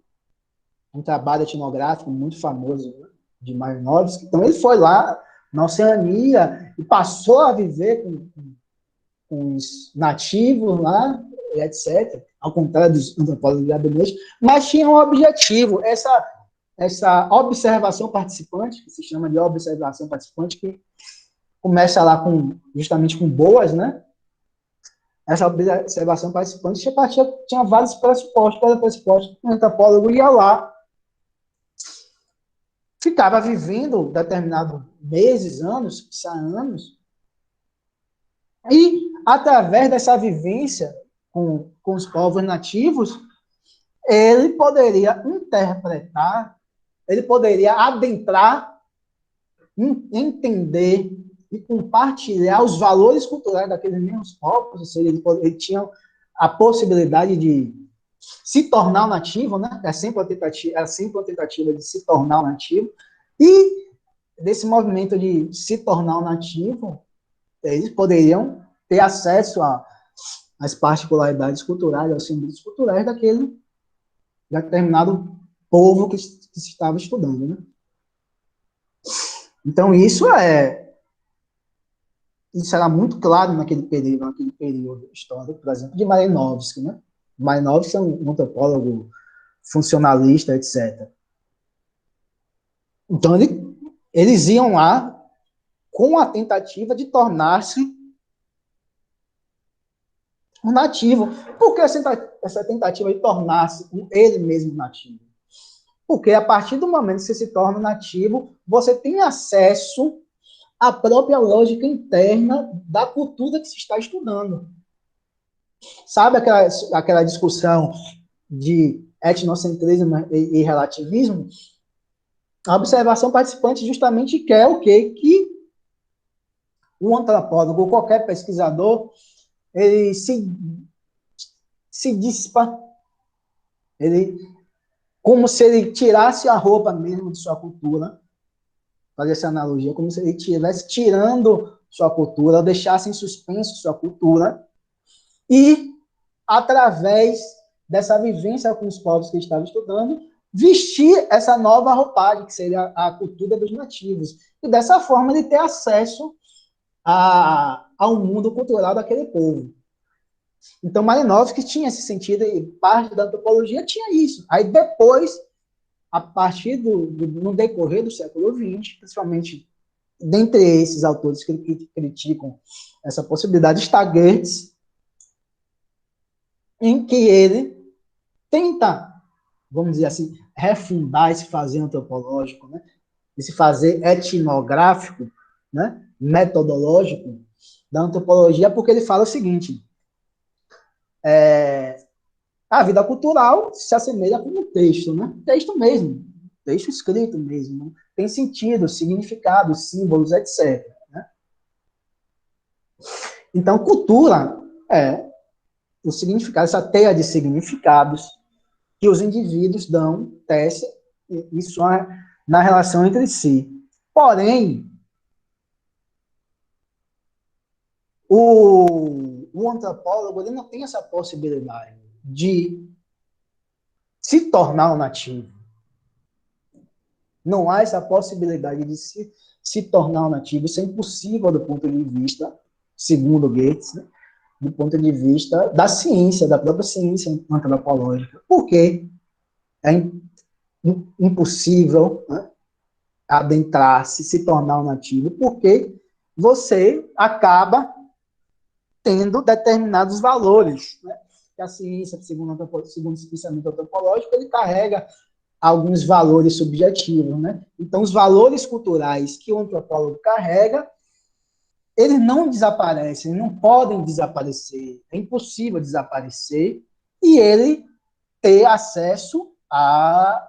Um trabalho etnográfico muito famoso, né? De Malinowski. Então, ele foi lá na Oceania e passou a viver com os nativos lá, etc., ao contrário dos antropólogos de gabinete, mas tinha um objetivo, essa observação participante, que se chama de observação participante, que começa lá justamente com boas, né? Essa observação participante tinha vários pressupostos, cada pressuposto, o antropólogo ia lá, ficava vivendo determinados meses, anos, anos, e através dessa vivência com os povos nativos, ele poderia interpretar, ele poderia adentrar, entender e compartilhar os valores culturais daqueles mesmos povos, ou seja, ele tinha a possibilidade de se tornar um nativo, né? É sempre uma tentativa de se tornar um nativo, e desse movimento de se tornar um nativo, eles poderiam ter acesso às particularidades culturais, aos símbolos culturais daquele determinado povo que se estava estudando, né? Então, isso era muito claro naquele período histórico, por exemplo, de Malinowski, né? Malinowski é um antropólogo funcionalista, etc. Então, eles iam lá com a tentativa de tornar-se um nativo. Por que essa tentativa de tornar-se ele mesmo nativo? Porque a partir do momento que você se torna nativo, você tem acesso à própria lógica interna da cultura que se está estudando. Sabe aquela discussão de etnocentrismo e relativismo? A observação participante justamente quer o quê? Que um antropólogo ou qualquer pesquisador, ele se dispa, como se ele tirasse a roupa mesmo de sua cultura, fazer essa analogia, como se ele estivesse tirando sua cultura, ou deixasse em suspenso sua cultura, e, através dessa vivência com os povos que ele estava estudando, vestir essa nova roupagem, que seria a cultura dos nativos. E, dessa forma, ele ter acesso ao mundo cultural daquele povo. Então, Malinowski tinha esse sentido, e parte da antropologia tinha isso. Aí, depois, a partir no decorrer do século XX, principalmente dentre esses autores que criticam essa possibilidade, está Goetz, em que ele tenta, vamos dizer assim, refundar esse fazer antropológico, né? Esse fazer etnográfico, né? Metodológico da antropologia, porque ele fala o seguinte: a vida cultural se assemelha com um texto, né? Texto mesmo, texto escrito mesmo, né? Tem sentido, significado, símbolos, etc. Né? Então, cultura é o significado, essa teia de significados que os indivíduos dão, tecem, isso na relação entre si. Porém, o antropólogo ele não tem essa possibilidade de se tornar um nativo. Não há essa possibilidade de se tornar um nativo. Isso é impossível do ponto de vista, segundo Goetz, né? Do ponto de vista da ciência, da própria ciência antropológica. Por quê? É impossível, né, adentrar-se, se tornar um nativo, porque você acaba tendo determinados valores, né? Que a ciência, segundo o pensamento antropológico, ele carrega alguns valores subjetivos, né? Então, os valores culturais que o antropólogo carrega, eles não desaparecem, não podem desaparecer, é impossível desaparecer, e ele ter acesso à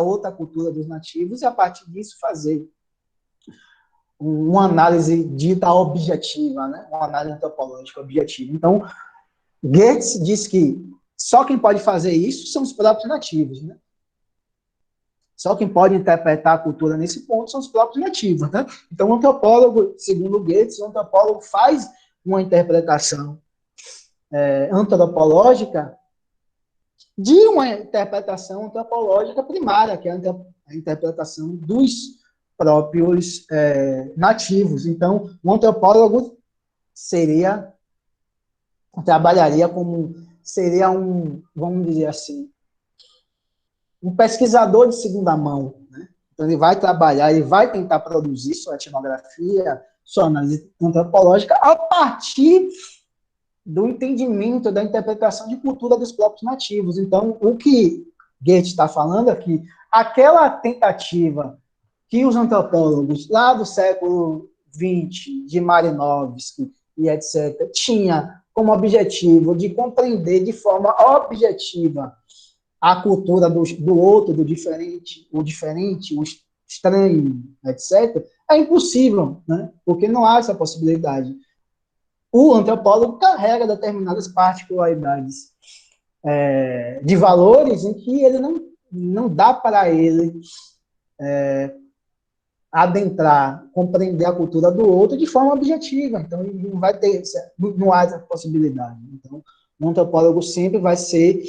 outra cultura dos nativos, e a partir disso fazer uma análise dita objetiva, né? Uma análise antropológica objetiva. Então, Goetz diz que só quem pode fazer isso são os próprios nativos, né? Só quem pode interpretar a cultura nesse ponto são os próprios nativos, né? Então, o antropólogo, segundo Goetz, o antropólogo faz uma interpretação antropológica de uma interpretação antropológica primária, que é a interpretação dos próprios nativos. Então, o antropólogo trabalharia seria vamos dizer assim, um pesquisador de segunda mão, né? Então, ele vai trabalhar, ele vai tentar produzir sua etnografia, sua análise antropológica, a partir do entendimento, da interpretação de cultura dos próprios nativos. Então, o que Goetz está falando é que aquela tentativa que os antropólogos lá do século XX, de Malinowski e etc., tinha como objetivo de compreender de forma objetiva a cultura do outro, do diferente, o estranho, etc., é impossível, né? Porque não há essa possibilidade. O antropólogo carrega determinadas particularidades de valores em que ele não dá para ele adentrar, compreender a cultura do outro de forma objetiva. Então, não vai ter, não há essa possibilidade. Então, o antropólogo sempre vai ser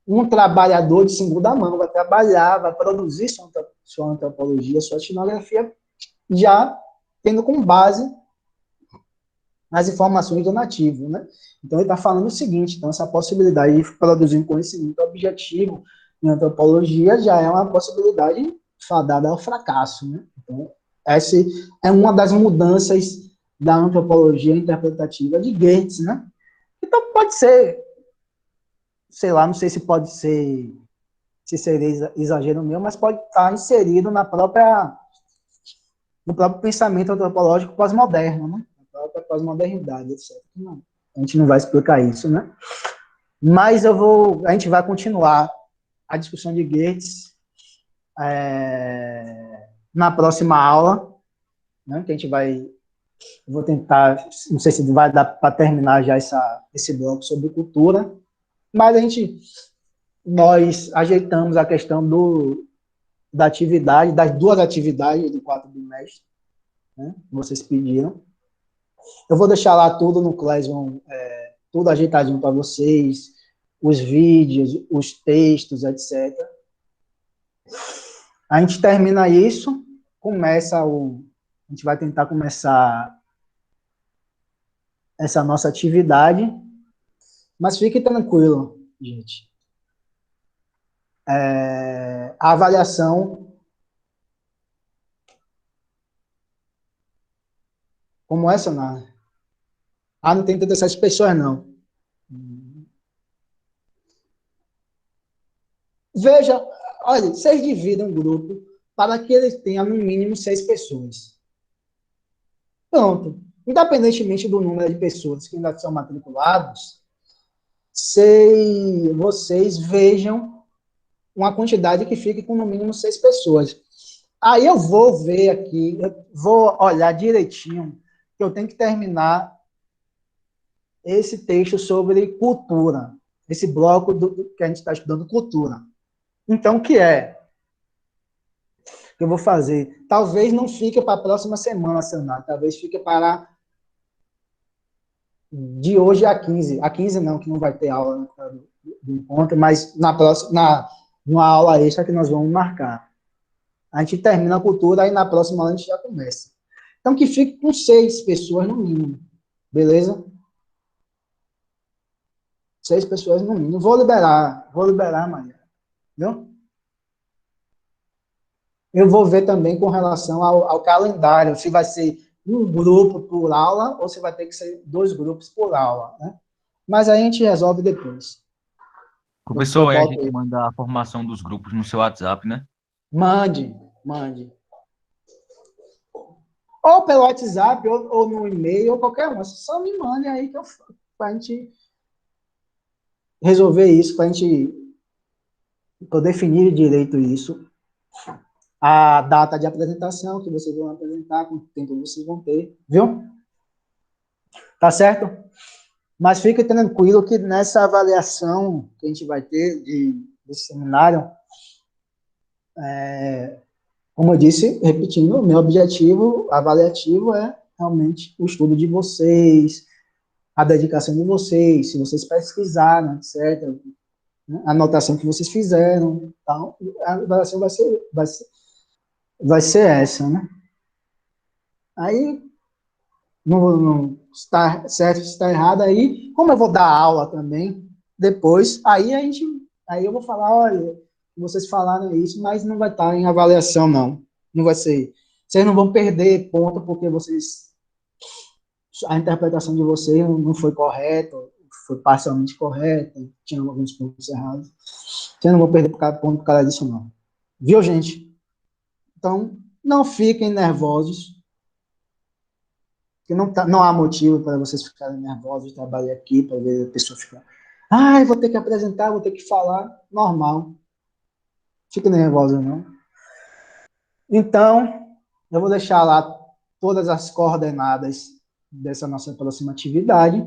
um trabalhador de segunda mão, vai trabalhar, vai produzir sua antropologia, sua etnografia, já tendo como base as informações do nativo, né? Então, ele está falando o seguinte: então, essa possibilidade de produzir um conhecimento objetivo em antropologia já é uma possibilidade fadada ao fracasso, né? Então, essa é uma das mudanças da antropologia interpretativa de Goetz, né? Então, pode ser, sei lá, não sei se pode ser, se seria exagero meu, mas pode estar inserido no próprio pensamento antropológico pós-moderno, né? Na própria pós-modernidade, etc. Não, a gente não vai explicar isso, né? Mas a gente vai continuar a discussão de Goetz na próxima aula, né? Que a gente vou tentar, não sei se vai dar para terminar já esse bloco sobre cultura, mas nós ajeitamos a questão da atividade, das duas atividades do 4 bimestre, né? Vocês pediram. Eu vou deixar lá tudo no Classroom, tudo ajeitadinho para vocês, os vídeos, os textos, etc. A gente termina isso, a gente vai tentar começar essa nossa atividade Mas fique tranquilo, gente. A avaliação, como essa, não. Não tem 37 pessoas, não. Veja, olha, vocês dividam o grupo para que eles tenham no mínimo 6 pessoas. Pronto. Independentemente do número de pessoas que ainda são matriculados, vocês vejam uma quantidade que fique com no mínimo 6 pessoas. Aí eu vou ver aqui, eu vou olhar direitinho, que eu tenho que terminar esse texto sobre cultura, esse bloco que a gente está estudando cultura. Então, o que eu vou fazer? Talvez não fique para a próxima semana, Senado, talvez fique para de hoje a 15. A 15 não, que não vai ter aula do encontro, mas numa aula extra que nós vamos marcar. A gente termina a cultura, aí na próxima aula a gente já começa. Então, que fique com 6 pessoas no mínimo. Beleza? 6 pessoas no mínimo. Vou liberar amanhã. Viu? Eu vou ver também com relação ao calendário, se vai ser um grupo por aula ou se vai ter que ser 2 grupos por aula, né? Mas aí a gente resolve depois. Professor, a gente manda a formação dos grupos no seu WhatsApp, né? Mande. Ou pelo WhatsApp, ou no e-mail, ou qualquer um. Só me mande aí para a gente resolver isso, para a gente definir direito isso. A data de apresentação que vocês vão apresentar, quanto tempo vocês vão ter, viu? Tá certo? Mas fique tranquilo que nessa avaliação que a gente vai ter desse seminário, como eu disse, repetindo, o meu objetivo avaliativo é realmente o estudo de vocês, a dedicação de vocês, se vocês pesquisaram, etc., a anotação que vocês fizeram, então, a avaliação vai ser essa, né? Aí, não está certo, se está errado, aí, como eu vou dar aula também, depois, aí eu vou falar, olha, vocês falaram isso, mas não vai estar em avaliação, não. Não vai ser. Vocês não vão perder ponto porque a interpretação de vocês não foi correta, foi parcialmente correta, tinha alguns pontos errados. Vocês não vão perder ponto por causa disso, não. Viu, gente? Então, não fiquem nervosos, porque não há motivo para vocês ficarem nervosos de trabalhar aqui, para ver a pessoa ficar, vou ter que apresentar, vou ter que falar, normal. Fiquem nervosos, não. Então, eu vou deixar lá todas as coordenadas dessa nossa próxima atividade.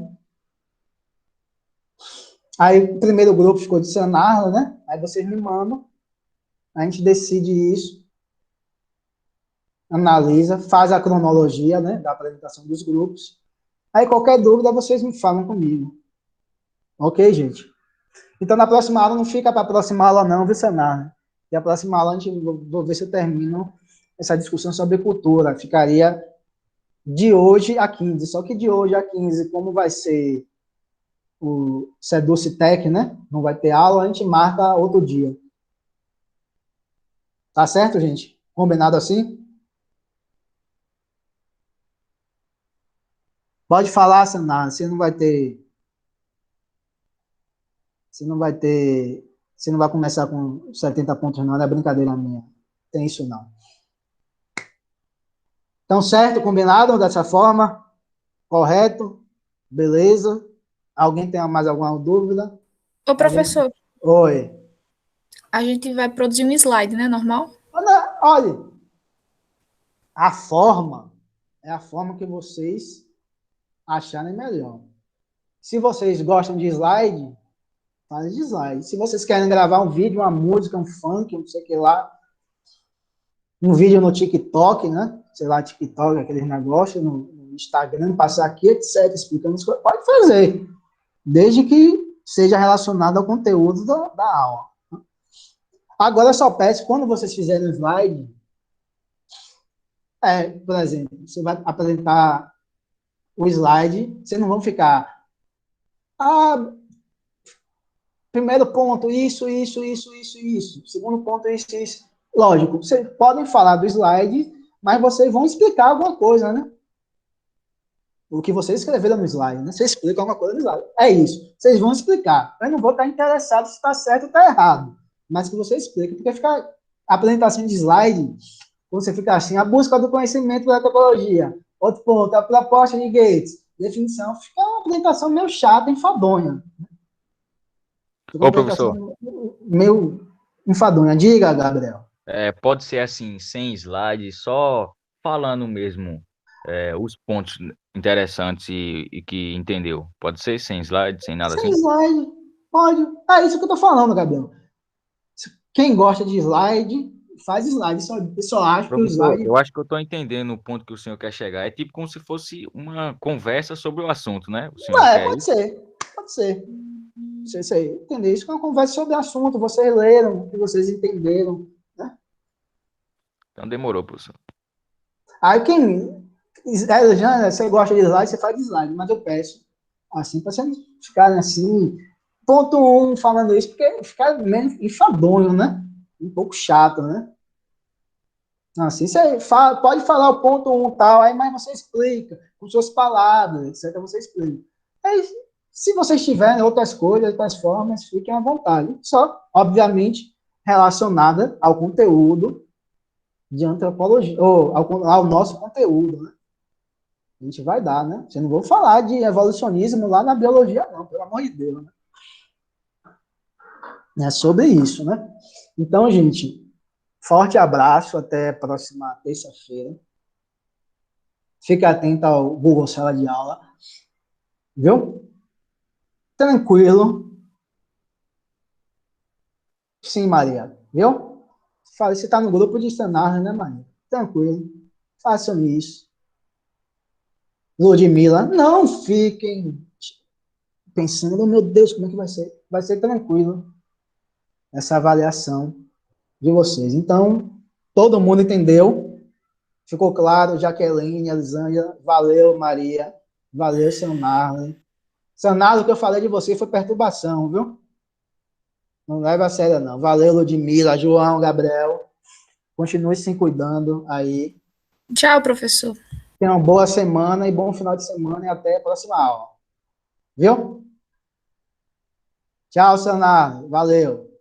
Aí, o primeiro grupo ficou de Sanarla, né? Aí vocês me mandam, a gente decide isso, analisa, faz a cronologia, né, da apresentação dos grupos. Aí, qualquer dúvida, vocês me falam comigo. Ok, gente? Então, na próxima aula, não fica para a próxima aula não, viu, Sanarla? E a próxima aula, vou ver se eu termino essa discussão sobre cultura. Ficaria de hoje a 15. Só que de hoje a 15, como vai ser o Seducitec, né? Não vai ter aula, a gente marca outro dia. Tá certo, gente? Combinado assim? Pode falar, Sanarra. Você não vai começar com 70 pontos, não. Não é brincadeira minha. Tem isso, não. Então, certo? Combinado dessa forma? Correto? Beleza? Alguém tem mais alguma dúvida? Ô, professor, Oi. a gente vai produzir um slide, né? Normal? Olha, a forma é a forma que vocês acharem melhor. Se vocês gostam de slide, fazem de slide. Se vocês querem gravar um vídeo, uma música, um funk, não sei o que lá, um vídeo no TikTok, né? Sei lá, TikTok, aqueles negócios, no Instagram, passar aqui, etc., explicando as coisas, pode fazer. Desde que seja relacionado ao conteúdo da aula. Agora, eu só peço, quando vocês fizerem o slide, por exemplo, você vai apresentar o slide, vocês não vão ficar, Primeiro ponto, isso. Segundo ponto, isso. Lógico, vocês podem falar do slide, mas vocês vão explicar alguma coisa, né? O que vocês escreveram no slide, né? Vocês explicam alguma coisa no slide. É isso. Vocês vão explicar. Eu não vou estar interessado se está certo ou está errado, mas que você explique, porque ficar a apresentação de slide, você fica assim, a busca do conhecimento da topologia, outro ponto, a proposta de Gates, definição, fica uma apresentação meio chata, enfadonha. Fica uma Ô, professor, apresentação meio enfadonha. Diga, Gabriel. pode ser assim, sem slide, só falando mesmo os pontos interessantes e que entendeu. Pode ser sem slide, sem nada Sem assim? slide, pode. É isso que eu tô falando, Gabriel. Quem gosta de slide, faz slide. Eu só acho que o Professor, slide. eu acho que eu estou entendendo o ponto que o senhor quer chegar. É tipo como se fosse uma conversa sobre o assunto, né? O senhor quer Pode isso? ser. Pode ser. Isso aí. Entender isso é uma conversa sobre o assunto. Vocês leram, que vocês entenderam. Né? Então demorou, professor. Aí quem. Jana, você gosta de slide, você faz slide, mas eu peço assim, para vocês ficarem assim. Ponto 1 falando isso, porque fica meio enfadonho, né? Um pouco chato, né? Assim, você pode falar o ponto 1 tal, aí, mas você explica, com suas palavras, etc. Você explica. Aí, se vocês tiverem outras coisas, outras formas, fiquem à vontade. Só, obviamente, relacionada ao conteúdo de antropologia, ou ao nosso conteúdo, né? A gente vai dar, né? Você não vou falar de evolucionismo lá na biologia, não, pelo amor de Deus, né? É sobre isso, né? Então, gente, forte abraço, até a próxima terça-feira. Fique atento ao Google Sala de Aula, viu? Tranquilo. Sim, Maria, viu? Fala, você está no grupo de cenário, né, Maria? Tranquilo. Façam isso. Ludmila, não fiquem pensando, oh, meu Deus, como é que vai ser? Vai ser tranquilo essa avaliação de vocês. Então, todo mundo entendeu? Ficou claro? Jaqueline, Elisângela, valeu, Maria, valeu, seu Marlon. Seu Nardo, o que eu falei de você foi perturbação, viu? Não leva a sério, não. Valeu, Ludmila, João, Gabriel. Continue se cuidando aí. Tchau, professor. Tenha uma boa semana e bom final de semana e até a próxima aula. Viu? Tchau, seu Nardo. Valeu.